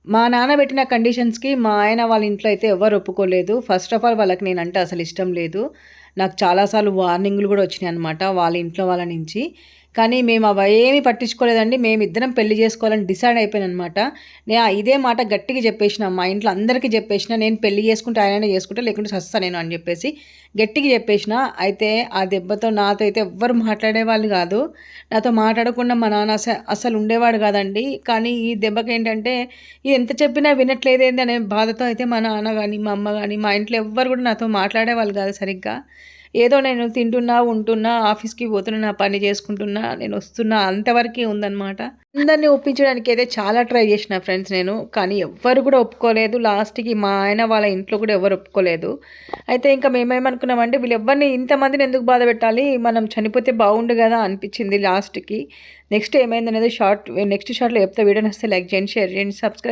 మా నాన్న పెట్టిన కండిషన్స్‌కి మా ఆయన వాళ్ళ ఇంట్లో అయితే ఎవ్వరు ఒప్పుకోలేదు. ఫస్ట్ ఆఫ్ ఆల్ వాళ్ళకి నేనంటే అసలు ఇష్టం లేదు. నాకు చాలా సార్లు వార్నింగ్‌లు గూడా వచ్చినాయన్నమాట వాళ్ళ ఇంట్లో వాళ్ళ నుంచి. కానీ మేము అవేమి పట్టించుకోలేదండి. మేమిద్దరం పెళ్లి చేసుకోవాలని డిసైడ్ అయిపోయాననమాట. ఇదే మాట గట్టిగా చెప్పేసినా. మా ఇంట్లో అందరికీ చెప్పేసినా. నేను పెళ్లి చేసుకుంటే ఆయననే చేసుకుంటా. లేకుంటే సస్తా నేను అని చెప్పేసి గట్టిగా చెప్పేసిన. అయితే ఆ దెబ్బతో నాతో అయితే ఎవ్వరు మాట్లాడేవాళ్ళు గాదు. నాతో మాట్లాడకుండా మా నాన్న అసలు ఉండేవాడు గాదండి. కానీ ఈ దెబ్బకేంటంటే ఎంత చెప్పినా వినట్లేదేంది అనే బాధతో అయితే మా నాన్న గాని, మా అమ్మ గాని, మా ఇంట్లో ఎవ్వరు గూడా నాతో మాట్లాడేవాళ్ళు గాదు సరిగ్గా. ఏదో నేను తింటున్నా, ఉంటున్నా, ఆఫీస్‌కి పోతున్నా, నా పని చేసుకుంటున్నా, నేనొస్తున్నా అంతవరకే ఉందనమాట. అందరిని ఒప్పించడానికైతే చాలా ట్రై చేసిన ఫ్రెండ్స్ నేను. కానీ ఎవ్వరు కూడా ఒప్పుకోలేదు. లాస్ట్‌కి మా ఆయన వాళ్ళ ఇంట్లో కూడా ఎవరు ఒప్పుకోలేదు. అయితే ఇంకా మేమేమనుకున్నామంటే వీళ్ళెవ్వరిని ఇంతమందిని ఎందుకు బాధపెట్టాలి, మనం చనిపోతే బాగుండు గదా అనిపించింది లాస్ట్‌కి. నెక్స్ట్ ఏమైందనేది నెక్స్ట్ షార్ట్‌లో చెప్తా. వీడియో నచ్చితే లైక్ చేయండి, షేర్ చేయండి, సబ్స్క్రైబ్